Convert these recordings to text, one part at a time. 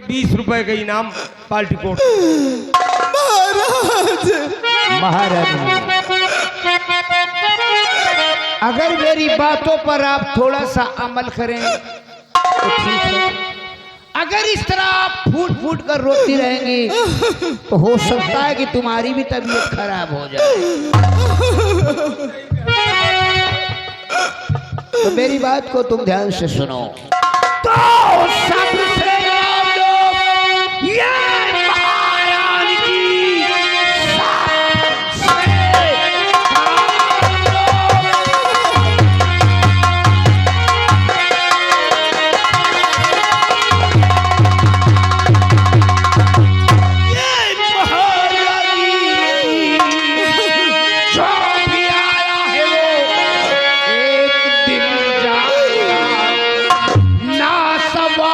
20 रुपए का इनाम पार्टी कोर्ट। महारानी, अगर मेरी बातों पर आप थोड़ा सा अमल करें तो ठीक है। अगर इस तरह आप फूट फूट कर रोती रहेंगी तो हो सकता है कि तुम्हारी भी तबीयत खराब हो जाए। तो मेरी बात को तुम ध्यान से सुनो। तो सबसे सवा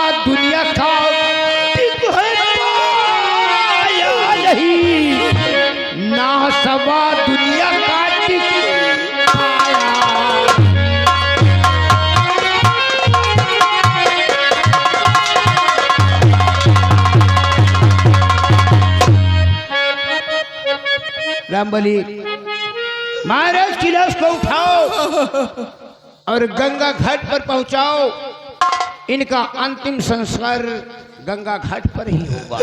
दुनिया का रामबली, महाराज की लाश को उठाओ और गंगा घाट पर पहुंचाओ। इनका अंतिम संस्कार गंगा घाट पर ही होगा।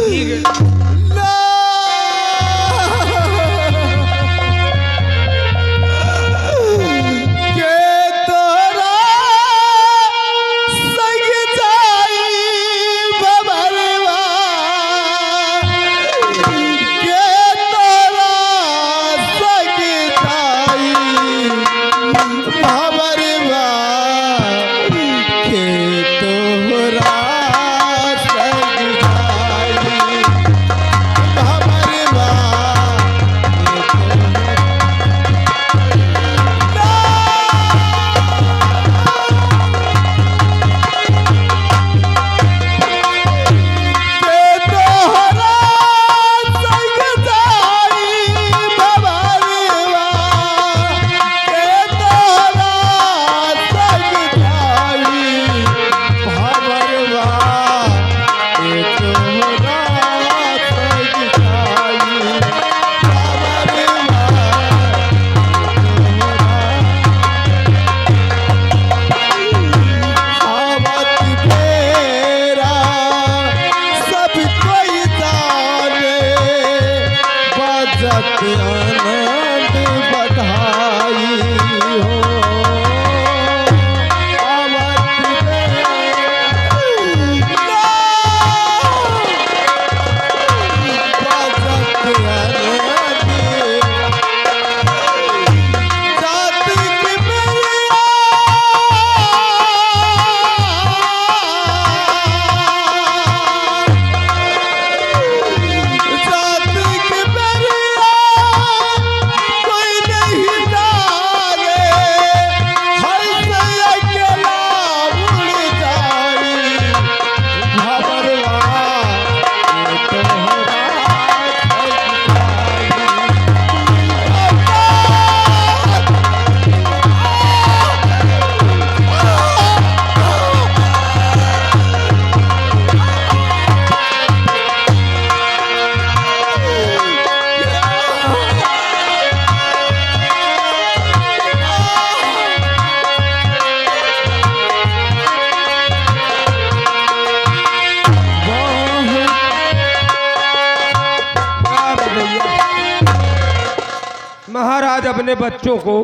महाराज अपने बच्चों को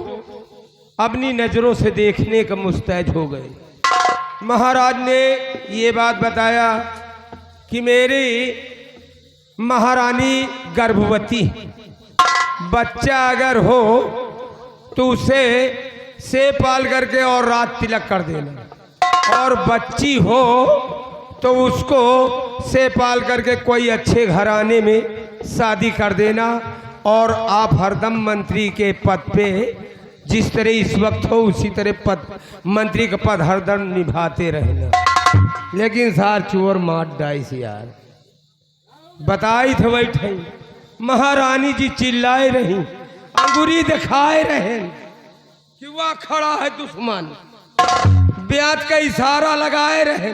अपनी नजरों से देखने का मुस्तैद हो गए। महाराज ने ये बात बताया कि मेरी महारानी गर्भवती, बच्चा अगर हो तो उसे से पाल करके और रात तिलक कर देना, और बच्ची हो तो उसको से पाल करके कोई अच्छे घराने में शादी कर देना, और आप हरदम मंत्री के पद पे जिस तरह इस वक्त हो उसी तरह पद मंत्री का पद हरदम निभाते रहना। लेकिन सार चोर मार डाइस यार, बताई थे बैठे महारानी जी चिल्लाए रही, अंगूरी दिखाए रहे कि वह खड़ा है दुश्मन, ब्याज का इशारा लगाए रहे,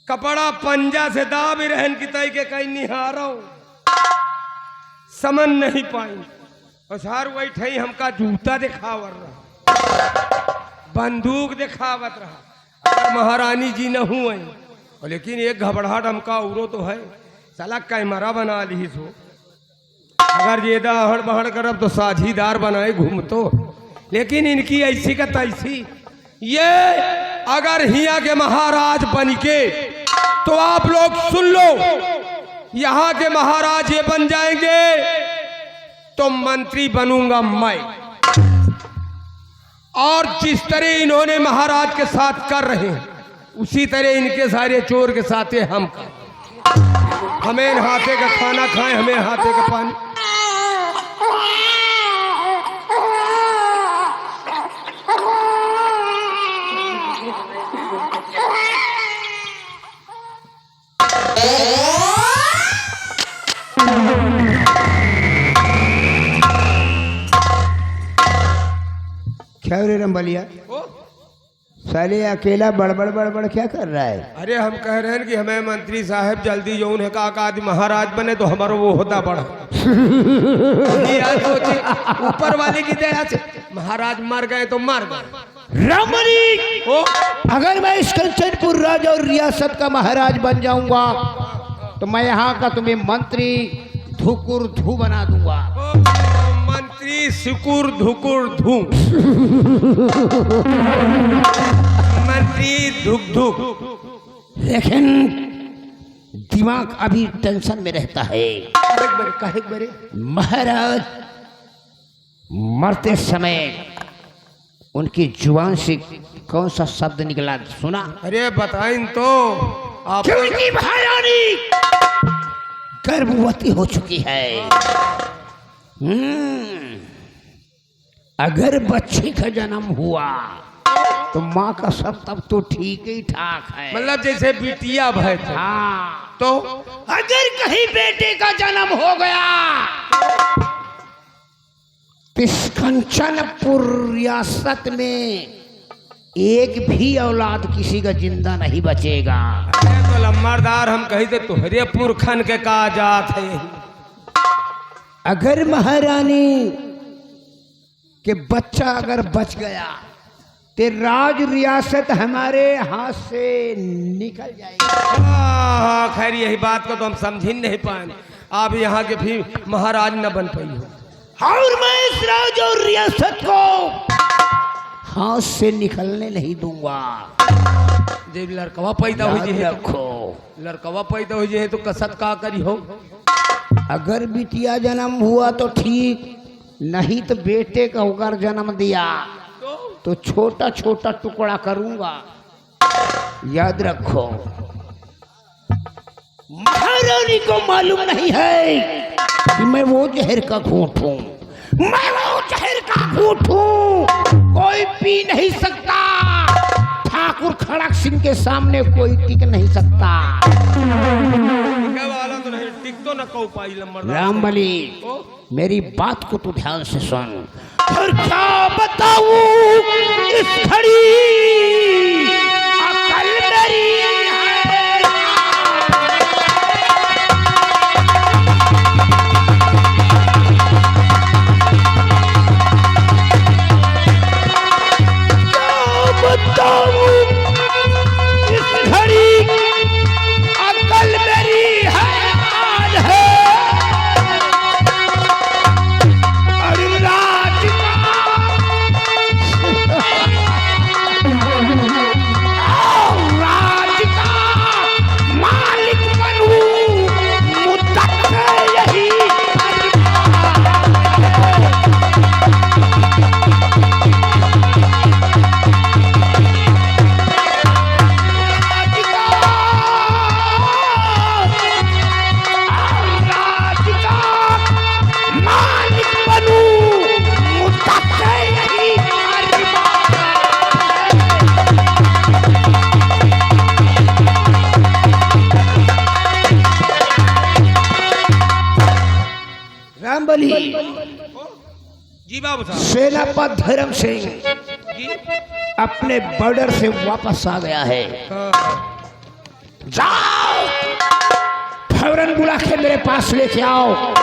कपड़ा पंजा से दाब रहन की तय के कहीं निहारो समन नहीं पाई और सार वही ठई हमका जूता दिखावर रहा, बंदूक दिखावत रहा। अगर महारानी जी न हुए और लेकिन एक घबराहट हमका उरो तो है, साला कैमरा बना ली सो। अगर ये आहड़ बहड़ करब तो साझीदार बनाए घूमतो, लेकिन इनकी ऐसी का तैसी। ये अगर हिया के महाराज बनिके तो आप लोग सुन लो, यहाँ के महाराज ये बन जाएंगे तो मंत्री बनूंगा मैं। और जिस तरह इन्होंने महाराज के साथ कर रहे हैं उसी तरह इनके सारे चोर के साथ हम कर। हमें हाथे का खाना खाएं, हमें हाथे का पानी। क्या रे रंबलिया, साले अकेला बड़बड़ बड़बड़ क्या कर रहा है? अरे हम कह रहे हैं कि हमें मंत्री साहब जल्दी जो उन्हें कहा आदि महाराज बने तो हमारा वो होता बड़ा। सोचे ऊपर वाले की दया से महाराज मर गए तो मर गए। रामनी, अगर मैं इस कंचनपुर राज और रियासत का महाराज बन जाऊंगा तो मैं यहाँ का तुम्हें मंत्री धुकुर धू बना दूंगा। मंत्री सिकुर धुकुर धू, मंत्री धुक धुक। लेकिन दिमाग अभी टेंशन में रहता है। बरे महाराज मरते समय उनकी जुबान से कौन सा शब्द निकला सुना? अरे बताइन तो आप। क्योंकि महारानी गर्भवती हो चुकी है। अगर बच्चे का जन्म हुआ तो माँ का सब तब तो ठीक ही ठाक है, मतलब जैसे बिटिया भय थे। हाँ, तो अगर कहीं बेटे का जन्म हो गया इस कंचनपुर रियासत में एक भी औलाद किसी का जिंदा नहीं बचेगा। तो लम्बारदार हम कही थे तुहरे पुरखन के का जात है। अगर महारानी के बच्चा अगर बच गया तो राज रियासत हमारे हाथ से निकल जाएगी। हाँ, खैर यही बात को तो हम समझ ही नहीं पाए। आप यहाँ के भी महाराज न बन पाई हो और मैं इस राज और रियासत को हाथ से निकलने नहीं दूंगा। जब लड़कवा पैदा हो जाए रखो, लड़कवा पैदा हो जाए तो कसत का करी हो। अगर बिटिया जन्म हुआ तो ठीक, नहीं तो बेटे का होकर जन्म दिया तो छोटा छोटा टुकड़ा करूंगा। याद रखो, महारानी को मालूम नहीं है कि मैं वो जहर का घूंट हूं। मैं वो जहर का घूंट हूं, कोई पी नहीं सकता। ठाकुर खड़क सिंह के सामने कोई टिक नहीं सकता। वाला तो नहीं टिक तो न कहो पाई लम्बरदार। रामबली, मेरी बात को तू ध्यान से सुन। और क्या बताऊं इस घड़ी अकल मेरी है। क्या बताऊं इस घड़ी अकल मेरी है। जी बाबू साहब। सेनापति धर्म सिंह जी अपने बॉर्डर से वापस आ गया है। जाओ फौरन बुला के मेरे पास लेके आओ।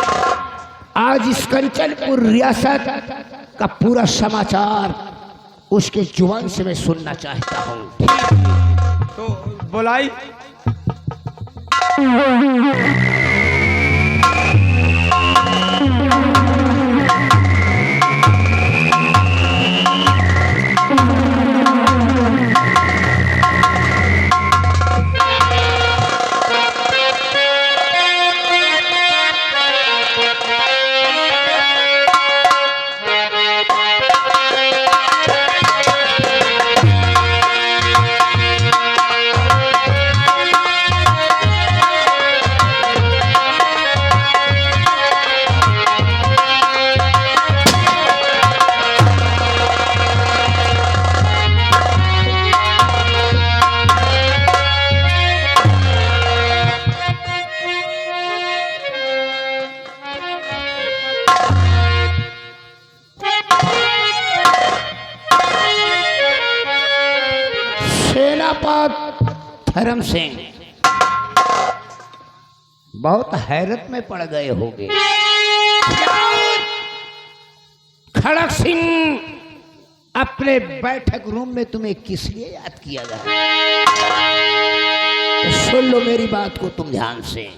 आज इस कंचनपुर रियासत का पूरा समाचार उसके जुबान से मैं सुनना चाहता हूँ। तो बुलाई। धर्म सिंह बहुत हैरत में पड़ गए होंगे। खड़क सिंह अपने बैठक रूम में तुम्हें किस लिए याद किया गया? तो सुन लो मेरी बात को तुम ध्यान से।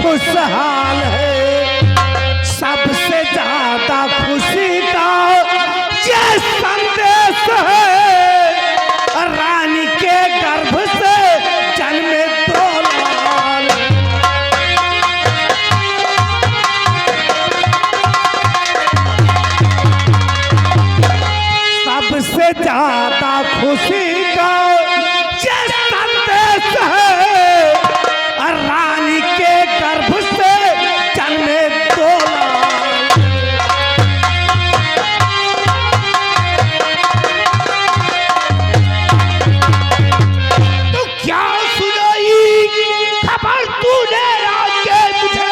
खुशहाल है, सबसे ज्यादा खुशी का ये संदेश है, रानी के गर्भ से जन्मे दो लाल। सबसे ज्यादा खुशी का ये संदेश है, रानी के गर्भ से जन्मे दो लाल। तो क्या सुनाई खबर तूने आके मुझे?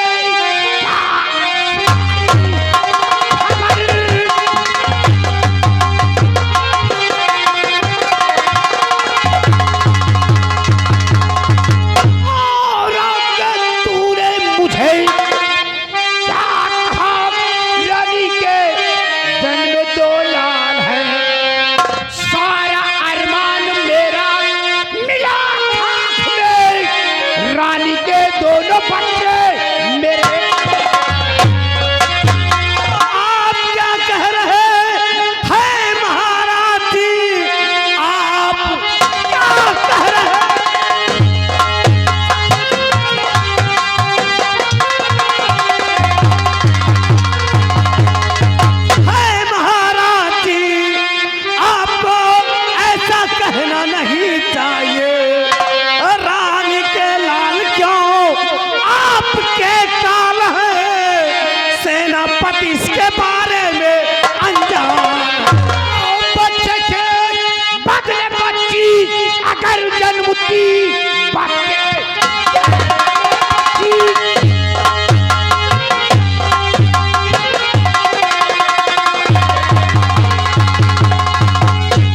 कहना नहीं चाहिए, पति इसके बारे में अनजान। बच्चे के बदले बच्ची अगर जन्मती बच्चे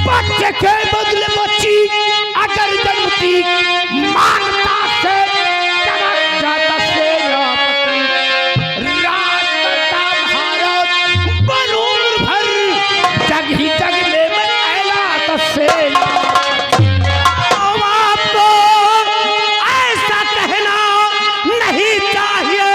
बच्चे के बदले बच्ची अगर जन्मती मानता से चमक जाता से राज करता भारत बनूर भर जग ही जग में मैं ऐलात से आपको ऐसा कहना नहीं चाहिए।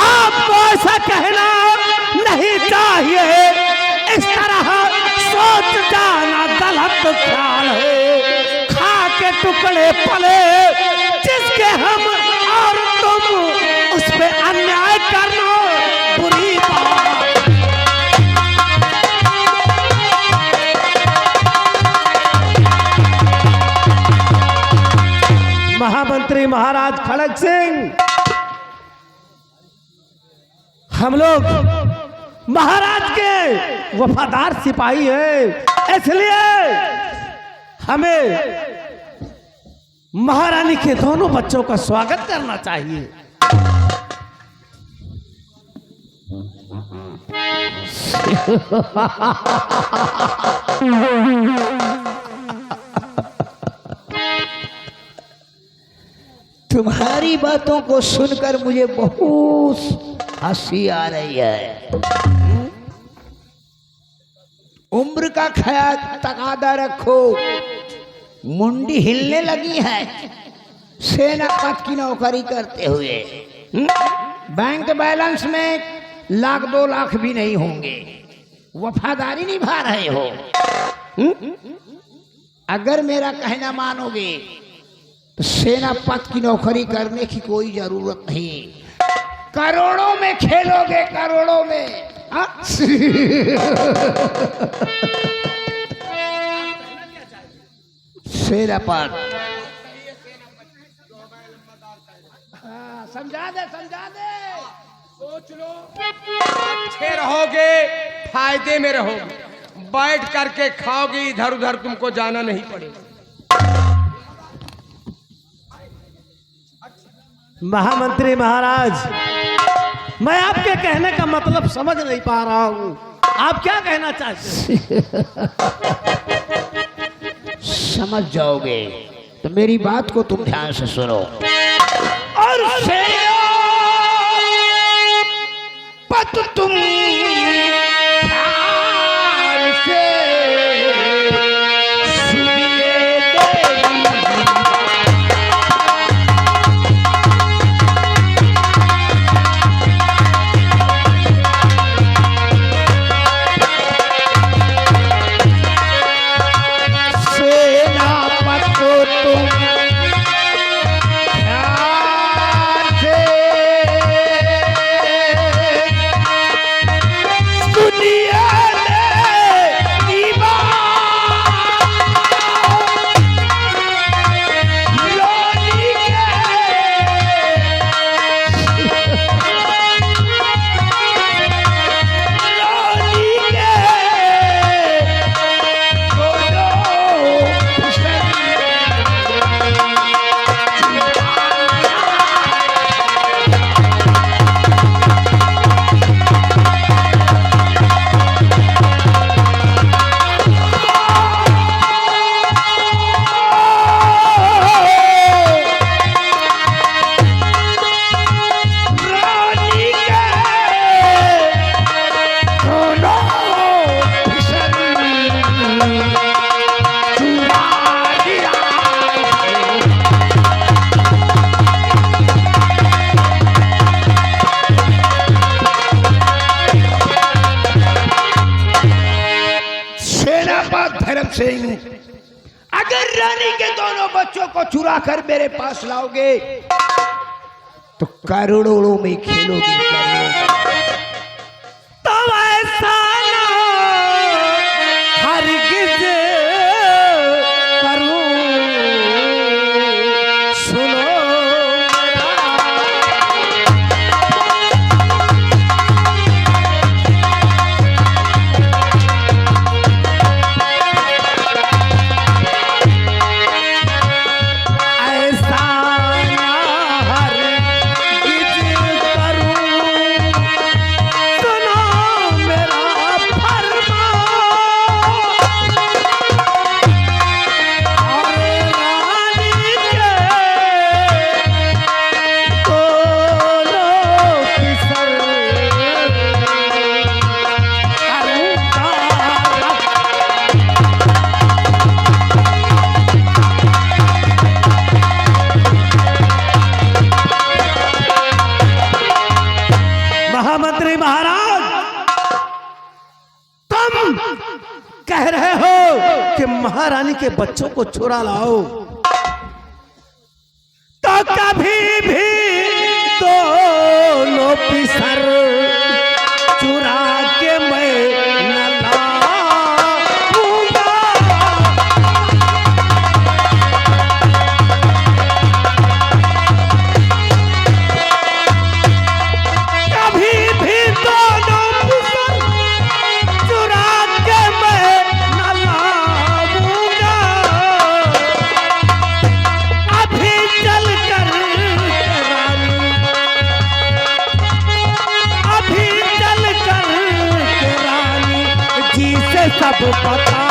आपको ऐसा कहना नहीं चाहिए। इस तरह सोच जाना गलत ख्याल है। खा के टुकड़े पले जिसके हम और तुम, उस पे अन्याय करना बुरी बात। महामंत्री महाराज खड़ग सिंह, हम लोग महाराज के वफादार सिपाही हैं, इसलिए हमें महारानी के दोनों बच्चों का स्वागत करना चाहिए। तुम्हारी बातों को सुनकर मुझे बहुत हंसी आ रही है। उम्र का ख्याल तकादा रखो, मुंडी हिलने लगी है सेना पद की नौकरी करते हुए। बैंक बैलेंस में 1-2 लाख भी नहीं होंगे, वफादारी निभा रहे हो। अगर मेरा कहना मानोगे तो सेना पद की नौकरी करने की कोई जरूरत नहीं, करोड़ों में खेलोगे, करोड़ों में। सेना पद समझा दे, समझा दे। सोच लो, अच्छे रहोगे, फायदे में रहोगे, बैठ करके खाओगे, इधर उधर तुमको जाना नहीं पड़ेगा। महामंत्री महाराज, मैं आपके कहने का मतलब समझ नहीं पा रहा हूं। आप क्या कहना चाहते हैं? समझ जाओगे तो मेरी बात को तुम ध्यान से सुनो। और पत तुम ध्यान से सुनिए धर्म सिंह, अगर रानी के दोनों बच्चों को चुरा कर मेरे पास लाओगे तो करोड़ों में खेलोगे, तो ऐसा ना हरगिज़ कह रहे हो कि महारानी के बच्चों को चुरा लाओ, तो कभी भी दोनों पिसर चुरा के मैं न लाऊंगा। कभी भी दोनों पिसर चुरा के मैं न लाऊंगा। अभी चल कर रानी, अभी चल कर रानी जी से सब पता।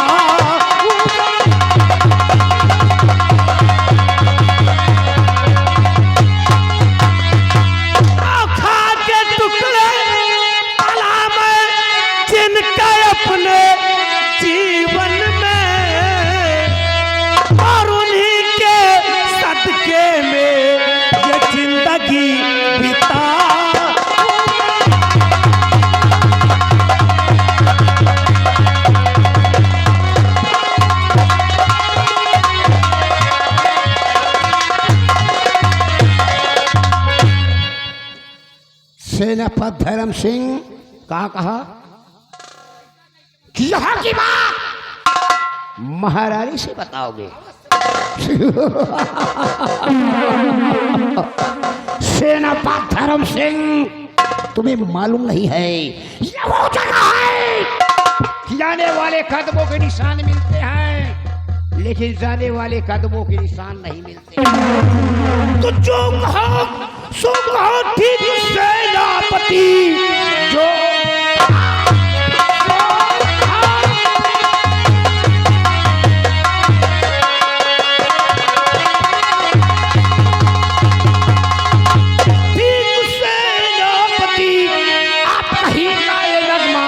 खा के टुकड़े पला में जिनका अपने जीवन में, और उन्हीं के सदके में ये जिंदगी बिता। सेनापति धर्म सिंह कहा कि यहाँ की बात महारानी से बताओगे। सेनापति धर्म सिंह, तुम्हें मालूम नहीं है ये वो जगह है कि आने वाले कदमों के निशान मिलते हैं, लेकिन जाने वाले कदमों के निशान नहीं मिलते। तो जो कहो सो कहो ठीक सेनापति। जो ठीक सेनापति, आप कहीं का ये नगमा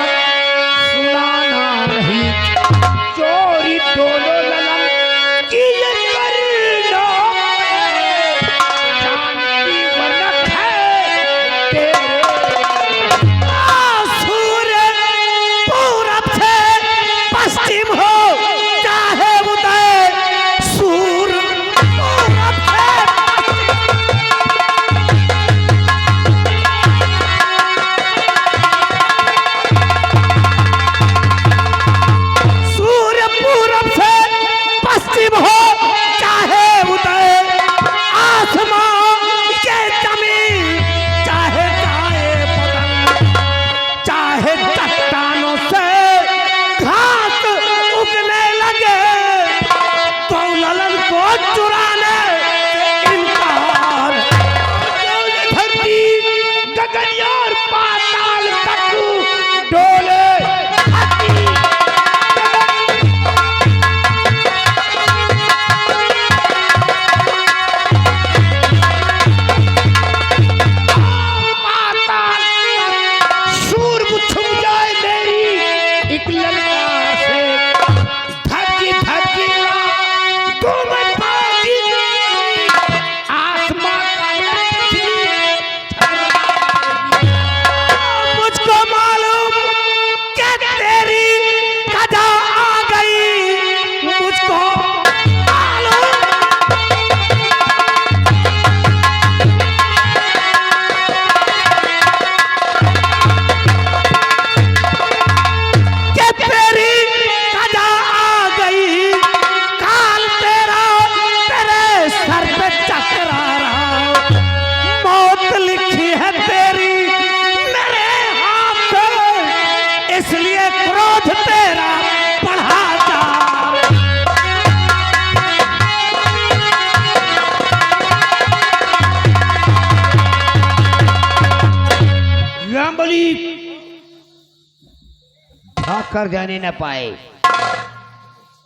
सुनाना नहीं। चोरी दोनों ललन की ये करना, शांति वरनक है तेरे। सूर्य पूरब से पश्चिम हो चाहे उदय, सूर्य पूरब से सूर्य पूरब से पश्चिम हो चाहे उदय, आसमान ये जमीन चाहे जाए बदल, चाहे चट्टानों से घास उगने लगे, तो ललन को चुराने से इनकार। धरती गगन और पाताल तक डोले धरती पाताल सूर्य छुप जाए मेरी एक ललकार से। धरती धरती घूमत पाती आसमां का मुझको मालूम कि तेरी कदा आ गई, मुझको मालूम कि तेरी कदा आ गई। काल तेरा तेरे सर पे चकरा रहा, मौत लिखी है तेरी मेरे हाथ पे, इसलिए क्रोध तेरा बढ़ा जा। रामबली भाग कर जाने न पाए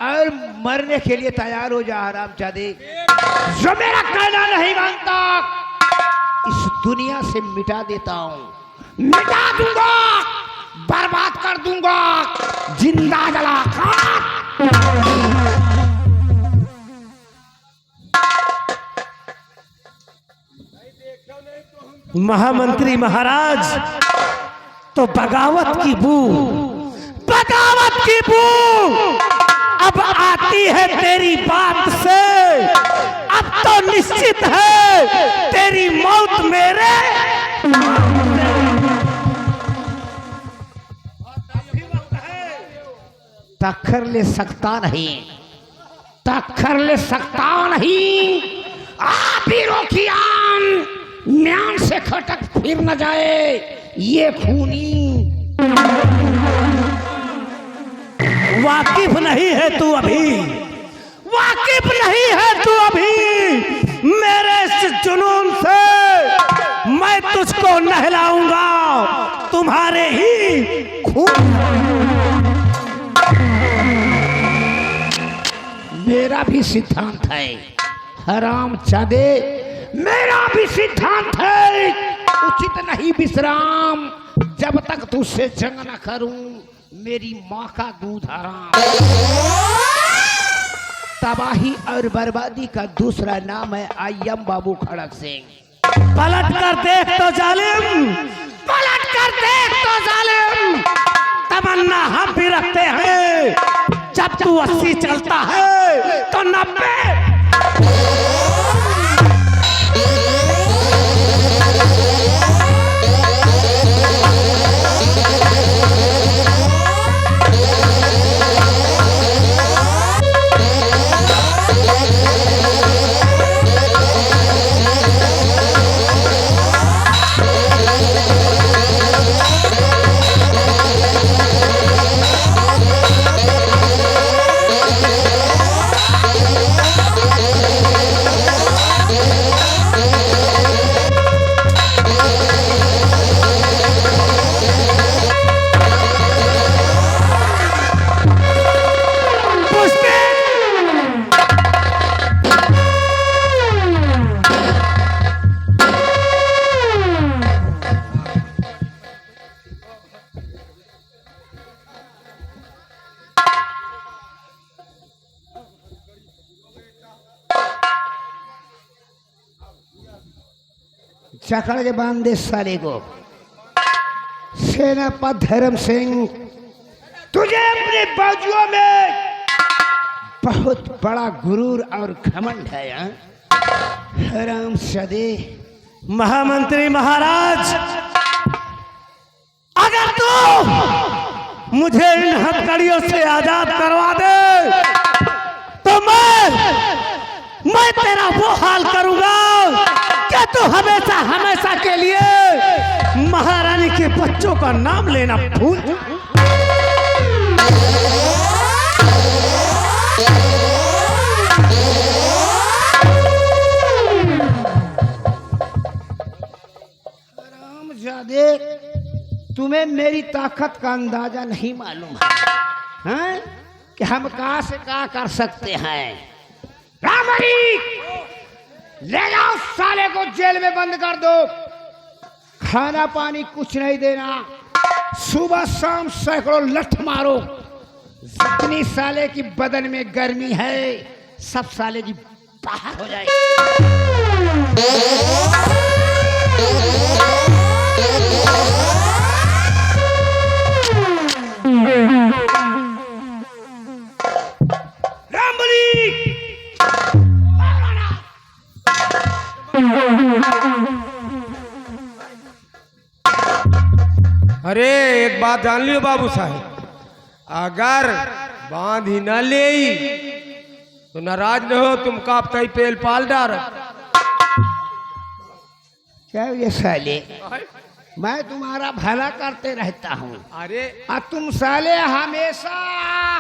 और मरने के लिए तैयार हो जा हरामजादे। जो मेरा कहना नहीं मानता इस दुनिया से मिटा देता हूं, मिटा दूंगा, बर्बाद कर दूंगा, जिंदा जलाकर। महामंत्री महाराज तो बगावत की बू बगावत की बू अब आती है तेरी बात से। अब तो निश्चित है तेरी मौत मेरे। तखर ले सकता नहीं, तखर ले सकता नहीं। आप ही रोकियान म्यान से खटक फिर न जाए ये खूनी। वाकिफ नहीं है तू अभी, वाकिफ नहीं है तू अभी मेरे इस जुनून से। मैं तुझको नहलाऊंगा तुम्हारे ही खून। मेरा भी सिद्धांत है हराम चादे, मेरा भी सिद्धांत है उचित नहीं विश्राम जब तक तुझसे जंग न करूं मेरी माँ का दूध हराम। तबाही और बर्बादी का दूसरा नाम है आयम बाबू खड़क सिंह। पलट कर देख तो जालिम, पलट कर देख तो जालिम। तमन्ना हम भी रखते हैं जब तू 80 चलता है तो 90। चकड़ के बांध दे साले को। सेनापति धर्म सिंह तुझे अपने बाजुओं में बहुत बड़ा गुरूर और घमंड है। हराम सदे महामंत्री महाराज, अगर तू मुझे इन हथकड़ियों से आजाद करवा दे तो मैं तेरा वो हाल करूंगा कि तू हमेशा हमेशा के लिए महारानी के बच्चों का नाम लेना भूल। हरामजादे, तुम्हें मेरी ताकत का अंदाजा नहीं मालूम है, हैं? कि हम कहां से क्या कर सकते हैं। रामरी, ले जाओ साले को जेल में बंद कर दो। खाना पानी कुछ नहीं देना, सुबह शाम सैकड़ों लठ मारो। जितनी साले की बदन में गर्मी है सब साले की बाहर हो जाएगी। अरे एक बात जान लियो बाबू साहब, अगर बांध ही न ले तो नाराज न हो, तुम कापता ही पेल पाल डार। क्या ये साले, मैं तुम्हारा भला करते रहता हूँ। अरे तुम साले हमेशा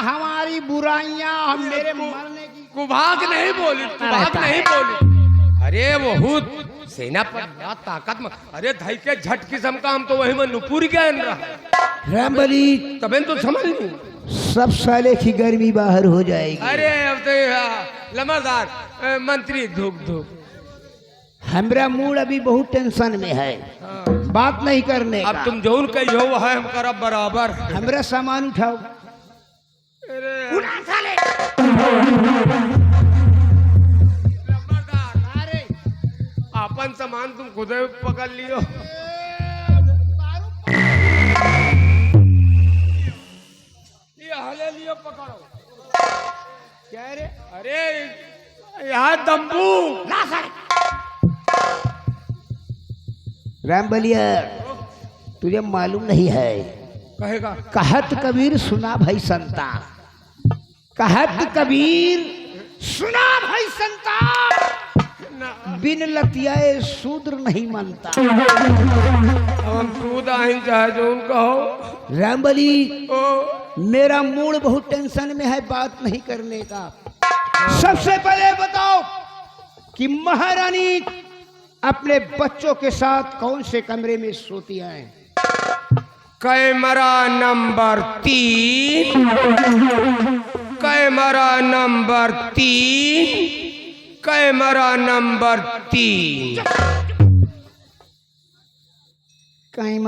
हमारी बुराइयां हम मेरे मरने की कुभाग नहीं बोली, कुभाग नहीं बोली। अरे वो सेना पर क्या ताकत में, अरे धई के झट किस्म का हम तो वही में नुपुर गया रहा। रामबली तबे तो समझ नहीं, सब साले की गर्मी बाहर हो जाएगी। अरे अब तो लमरदार मंत्री धूप धूप। हमरा मूड अभी बहुत टेंशन में है, बात नहीं करने अब का। तुम जौन कही हो है हम करब बराबर। हमरा सामान उठाओ। अरे उठा साले। अरे अपन सामान तुम खुद पकड़ लियो। यहाँ दम्बू। ला साले। राम बलिया, तुझे मालूम नहीं है, कहेगा कहत कबीर सुना भाई संता, कहत कबीर सुना भाई संता, बिन लतियाए शूद्र नहीं मानता। हम सूद आहिन चाहे जो उनका हो। रामबली, ओ मेरा मूड बहुत टेंशन में है बात नहीं करने का। सबसे पहले बताओ कि महारानी अपने बच्चों के साथ कौन से कमरे में सोती है? Camera number 3, camera number 3, camera number 3। कई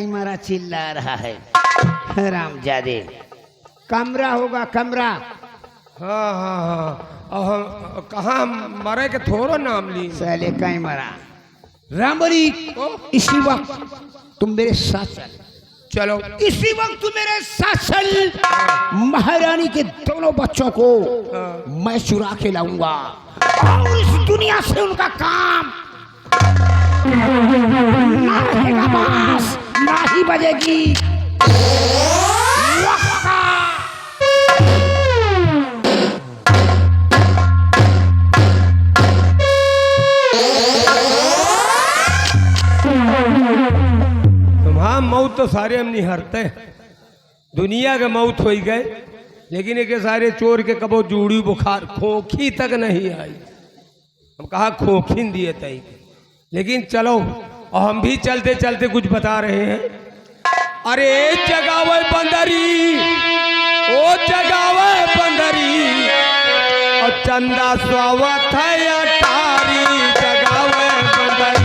मरा चिल्ला रहा है हरामजादे। कमरा होगा कमरा। हाँ हाँ हाँ, और हम कहाँ मरे के थोड़ा नाम ली। साले कई मरा। रामबली, इसी वक्त तुम मेरे साथ चल। चलो इसी वक्त तुम मेरे साथ चल। महारानी के दोनों बच्चों को मैं चुरा के लाऊंगा और इस दुनिया से उनका काम ना रहेगा, बांस ना ही बजेगी। तुम्हारा मौत तो सारे हम नहीं हरते, दुनिया के मौत हो गए, लेकिन एक सारे चोर के कबो जूड़ी बुखार खोखी तक नहीं आई। हम कहा खोखिन दिए तई, लेकिन चलो, और हम भी चलते चलते कुछ बता रहे हैं। अरे जगावे बंदरी, ओ जगावे बंदरी, और चंदा स्वावत है अटारी, जगावे बंदरी।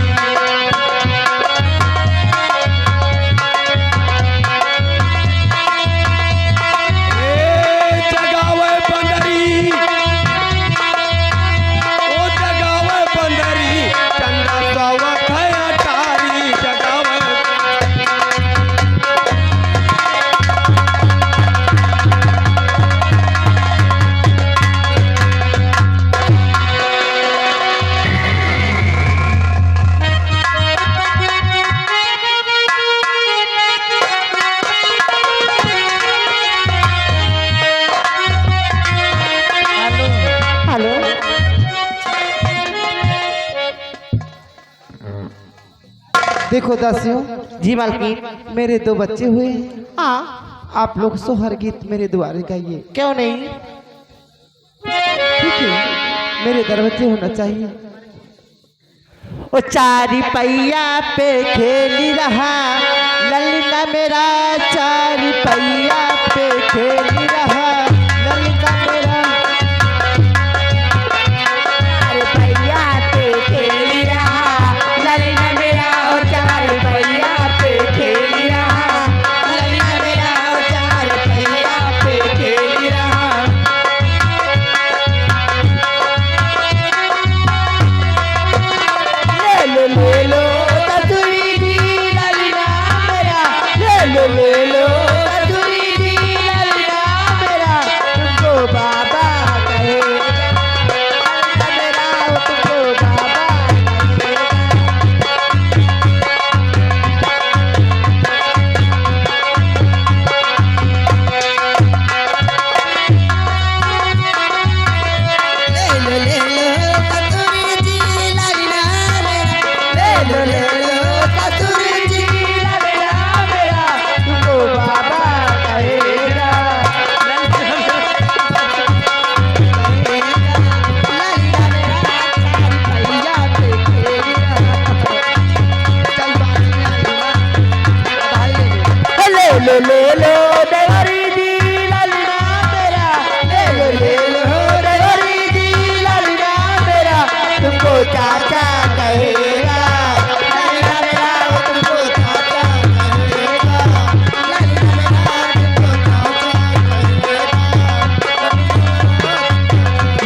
देखो दासियों, जी मालकिन। मेरे 2 बच्चे हुए हैं। हाँ, आप लोग सोहर गीत मेरे द्वारे गाइए। क्यों नहीं? ठीक है, मेरे दरवाजे होना चाहिए। ओ चारी पैया पे खेली रहा ललना मेरा, चारी पैया पे खेली रहा ललना मेरा, चारी पैया पे खेली रहा ललना मेरा, और चारी पैया पे खेली रहा ललना मेरा, और चारी पैया पे खेली रहा। ले लो कतुरी दी ललना मेरा, ले लो कतुरी दी ललना मेरा, तुमको बाबा कहेगा ललना मेरा, तुमको बाबा कहेगा। ले लो कतुरी दी ललना मेरा, ले लो कतुरी दी ललना मेरा, तुमको बाबा कहेगा ललना मेरा, भैया पे खेलेगा। चल ले लो देवरी दी ललना मेरा, ले लो देवरी दी ललना मेरा, तुमको चाचा कहेगा ललना मेरा, तुमको चाचा कहेगा ललना मेरा, तुमको चाचा कहेगा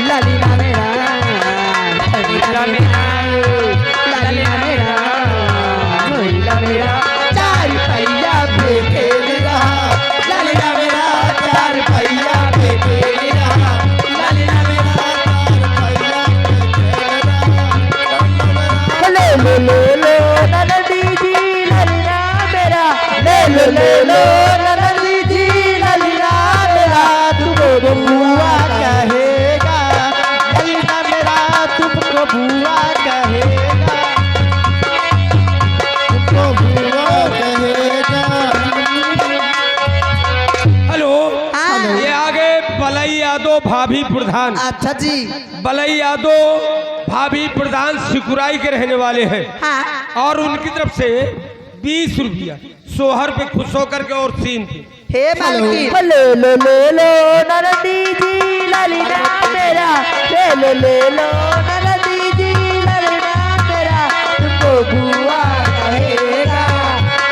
ललना मेरा, ललना मेरा, ललना मेरा, ललना मेरा, चार पैया पे खेल रहा ललना मेरा। लो नंदी जी ललिता मेरा तुमको बुआ कहेगा ललिता मेरा तुमको बुआ कहेगा, तुमको बुआ कहेगा। हेलो, ये आगे बलई यादव भाभी प्रधान, अच्छा जी। बलई यादव भाभी प्रधान सिकुराई के रहने वाले हैं। और उनकी तरफ से 20 रुपया सोहर पे खुश होकर के और सीन पे। हे मालकिन ले लो नंदी जी ललिता मेरा ले लो नंदी जी ललिता मेरा तुमको बुआ कहेगा,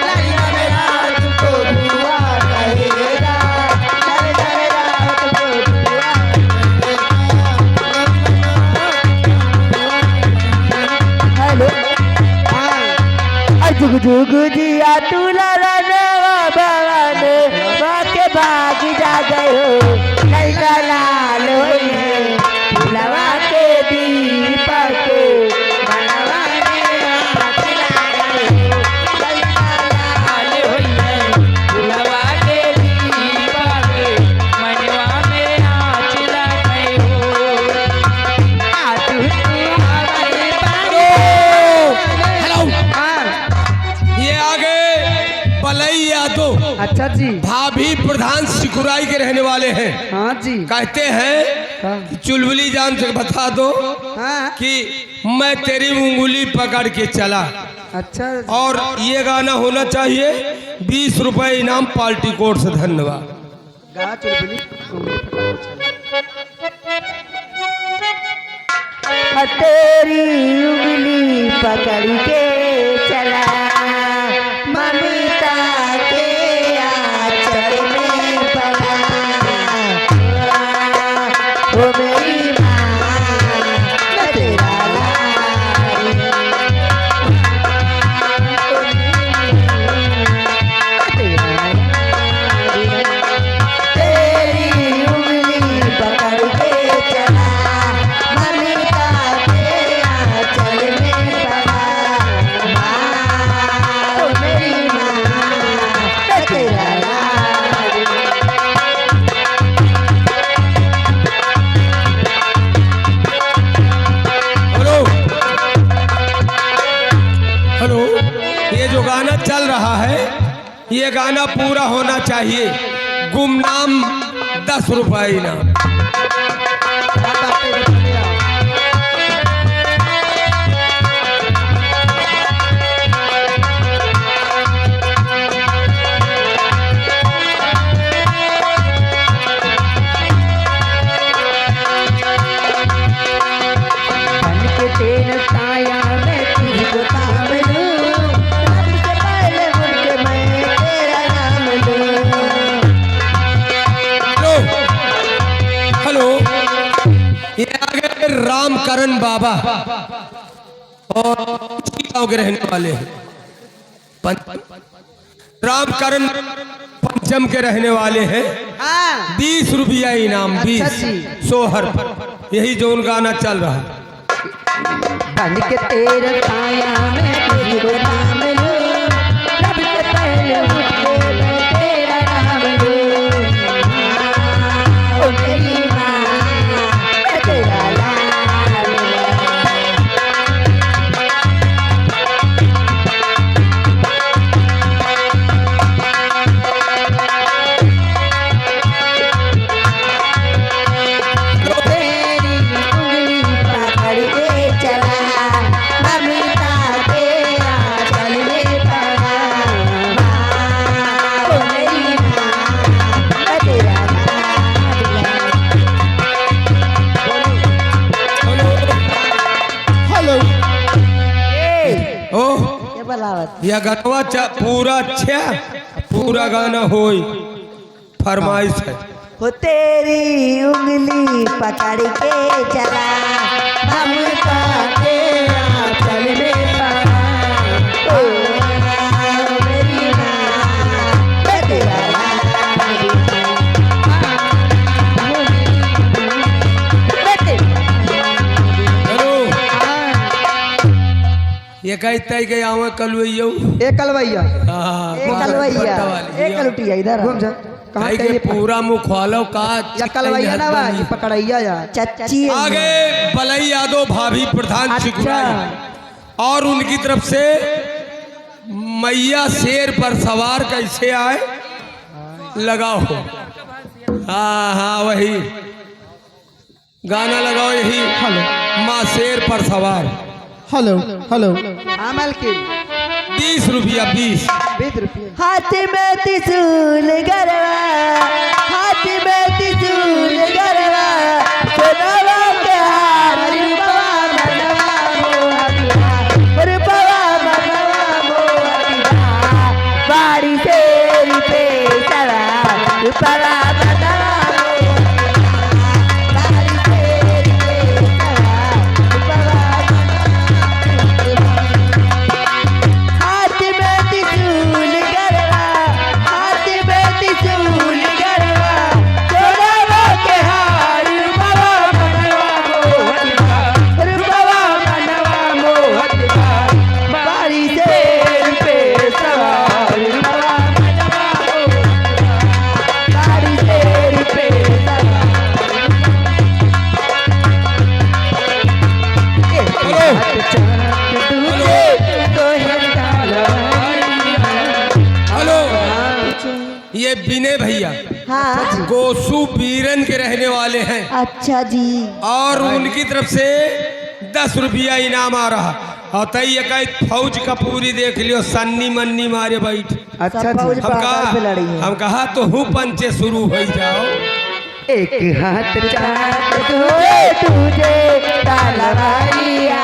ललिता मेरा तुमको बुआ कहेगा, ललिता मेरा तुमको बुआ हेलो जुग जुग जिया तू लाला नवा भगवान वाके भाग जा गए हो ललका लाल होई है फुलवा के दीपक बनवा में हाथ लगाए हो ललका लाल होई है फुलवा के दीपक मनवा में हाथ लगाए हो आ तू हमारे बारे हेलो, ये आगे बलई यादव अच्छा जी। भाभी प्रधान सिकुराई के रहने वाले हैं। हाँ जी। कहते हैं कि चुलबुली जान से बता दो हाँ। कि मैं तेरी उंगली पकड़ के चला। अच्छा और ये गाना होना चाहिए 20 रुपए इनाम पार्टी कोर्ट से। धन्यवाद। गा चुलबुली तेरी उंगली पकड़ के चला ममता के आंचल में पड़ा ओ मेरी माँ मैं तेरा लारी तेरी उंगली पकड़ के चला ममता के आंचल में पड़ा माँ ओ मेरी माँ मैं तेरा लारी हेलो, हेलो, ये जो गाना चल रहा है ये गाना पूरा होना चाहिए। गुमनाम 10 रुपए इनाम। बन के तेरा साया मैं तुझको थाम लूं सबसे पहले उठ के मैं तेरा नाम लूं हेलो, हेलो, ये आगे रामकरण बाबा और उसी गांव के रहने वाले हैं। रामकरण पंचम के रहने वाले हैं। 20 रुपया इनाम, 20 सोहर पर। यही जो उन गाना चल रहा है। बन के तेरा साया मैं तुझको थाम लूं सबसे पहले उठ के मैं तेरा नाम लूं ओ मेरी माँ मैं तेरा लाल तेरी उंगली पकड़ के चला ममता के आंचल में पड़ा माँ ओ मेरी माँ मैं तेरा हेलो, ओ ये बलावत यह गाना पूरा अच्छा, पूरा गाना होई फरमाइश है। हो तेरी उंगली पकड़ के चला ममता के आंचल में पड़ा ओ मेरी माँ मैं तेरा लाल हेलो, ये ये कहता है कि आवे कलवैया एक कलवैया हाँ, एक कलवैया एक कलुटिया इधर घूम जा कहाँ कहीं के के ये पूरा मुंह खोलो का या कलवैया ना भाई पकड़ैया या चच्ची आगे बलई यादव भाभी प्रधान चिकुराई और उनकी तरफ से मैया शेर पर सवार कैसे आए लगाओ हाँ हाँ वही गाना लगाओ यही माँ शेर पर सवार हेलो हेलो अमल की 20 रुपया 20 रुपये हाथ में त्रिशूल गरवा हाथ में त्रिशूल गरवा सोनावा के हार रूपवा मनवा मोहतिया रूपवा मनवा मोहतिया बाड़ी से पे सवा रूपवा मनवा बाड़ी से पे सवा रूपवा हाथ में त्रिशूल गरवा हाथ में त्रिशूल गरवा सोनावा के हार रूपवा मनवा मोहतिया रूपवा मनवा मोहतिया बाड़ी से पे सवार रूपवा मनवा मोहतिया बाड़ी से पे हेलो ये विनय भैया हाँ गोसू बीरन के रहने वाले हैं अच्छा जी और उनकी तरफ से 10 रुपया इनाम आ रहा और तई एक फौज का पूरी देख लियो सन्नी मन्नी मारे बैठ अच्छा फौज जी बाजार पे लड़ी है। हम कहा तो हूँ पंचे शुरू हो जाओ एक हाथ चाक धोए तुझे तलवारिया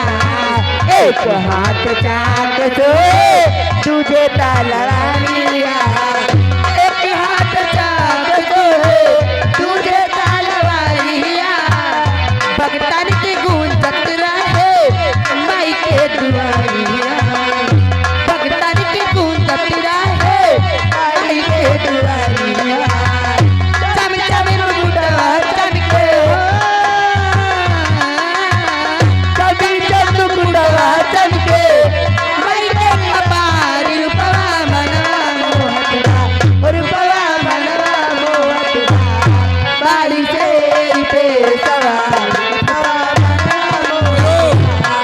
एक हाथ चाक धोए तुझे तलवारिया एक हाथ चाक धोए तुझे तलवारिया भगतन की गूंजत रहे माई के दुआरिया भगतन की गूंजत रहे माई के दुआरिया चम चम रुटवा चमके कभी चम रुटवा चमके मई के कपार रूपवा मनवा मोहतरा रूपवा मनवा मोहतरा बाड़ी से पे सवार रूपवा मनवा मोहतरा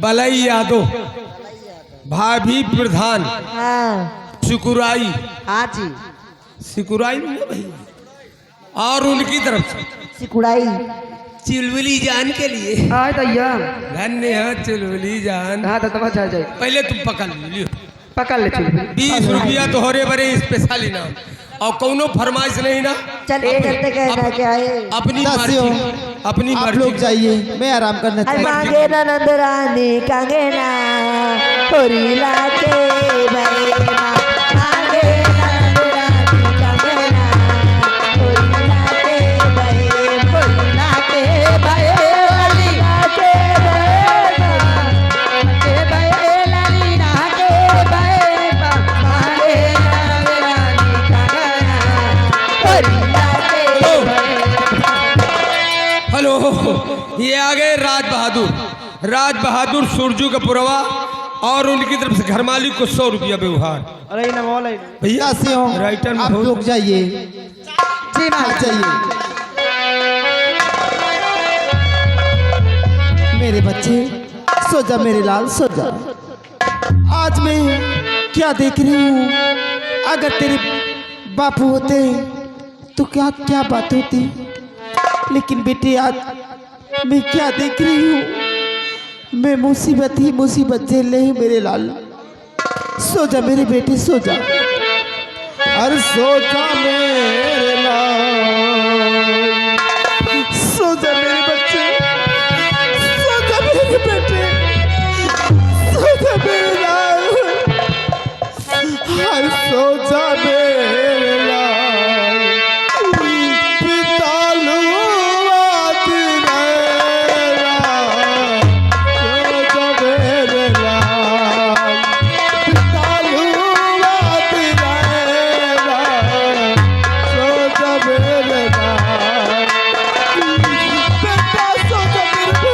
बलई यादव भाभी प्रधान हाँ सिकुराई हाँ जी सिकुराई नहीं है भैया और उनकी तरफ से सिकुड़ाई चिलवली जान के लिए हाँ दैया धन्य है चिलवली जान हाँ तो तब जाए पहले तुम पकड़ लियो पकड़ ले चुप 20 रुपया तो होरे बड़े स्पेशल इनाम और कौनो फरमाइश नहीं ना चल एक घंटे कहना क्या है अपनी दासियों, मर्जी अपनी आप मर्जी लोग जाइए मैं आराम करना अरे चाहता मांगे ना नंदरानी कांगेना होरी लाके भैया मांगे ना नंदरानी कांगेना होरी लाके भैया होरी लाके भैया होरी लाके भैया लाली लाके भैया मांगे ना नंदरानी कांगेना होरी लाके हेलो ये आ गए राज बहादुर सुरजू का पुरवा और उनकी तरफ से घर मालिक को 100 रुपया व्यवहार अरे ना बोल भैया दासियों, राइटर में आप बहुत- लोग जाइए जी आप जाइए मेरे बच्चे सो जा मेरे लाल सो जा आज मैं क्या देख रही हूँ अगर तेरे बापू होते तो क्या क्या बात होती लेकिन बेटे आज मैं क्या देख रही हूँ मैं मुसीबत ही मुसीबत झेल रही हूँ मेरे लाल सो जा मेरे बेटे सो जा अरे सो जा मेरे लाल सो जा मेरे बच्चे सो जा मेरे बेटे सो जा मेरे लाल अरे सो जा मेरे लाल पितालू आती रहेगा सो जा मेरे लाल पितालू आती रहेगा सो जा मेरे लाल बेटा सो जा मेरे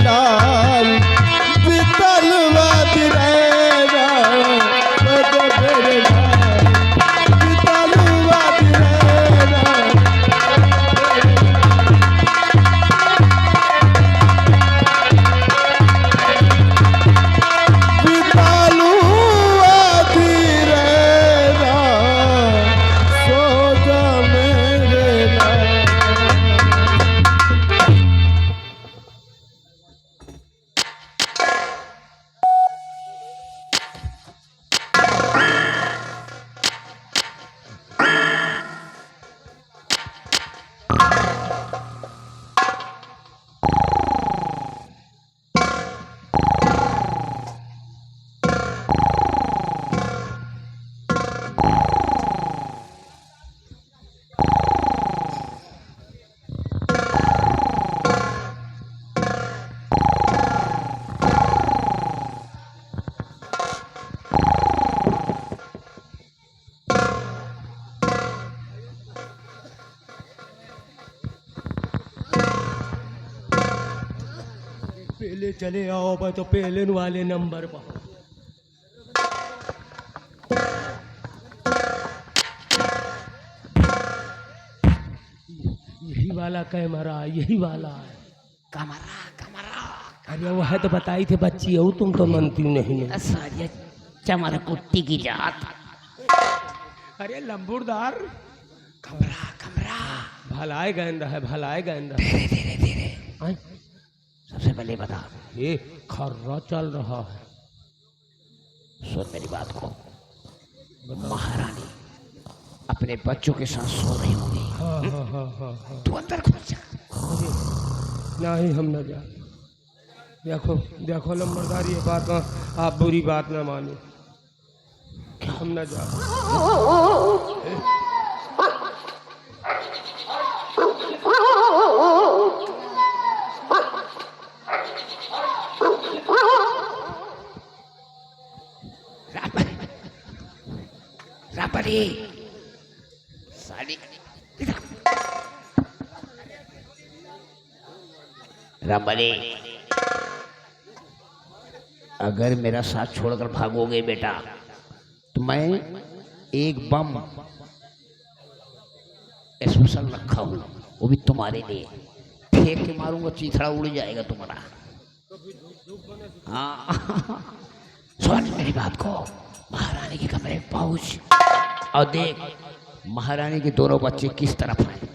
लाल बीतल बात रहना सोचा मेरे लाल बीतल बात रहना बीतलू बात रहना सोचा मेरे लाल। पहले चले आओ भाई तो पहले वाले नंबर पर यही वाला कैमरा यही वाला है कमरा कमरा अरे वो है तो बताई थे बच्ची हो तुम तो मनती नहीं है। सारी चमर कुत्ती की जात। अरे लंबूरदार कमरा कमरा भलाई गेंदा है भलाई गेंदा धीरे धीरे धीरे है। सबसे पहले बता ये खर्रा चल रहा है। सुन मेरी बात को। महारानी अपने बच्चों के साथ सो रही होगी। हाँ। तू अंदर घुस जा। नहीं हम न जा देखो देखो लंबरदार ये बात आप बुरी बात न मानो हम न जा रापरी साली रामबली अगर मेरा साथ छोड़कर भागोगे बेटा तो मैं एक बम स्पेशल रखा हूँ वो भी तुम्हारे लिए फेंक के मारूंगा चीथड़ा उड़ जाएगा तुम्हारा। हाँ सुन मेरी बात को। महारानी के कमरे में पहुंच और देख महारानी के दोनों बच्चे किस तरफ हैं।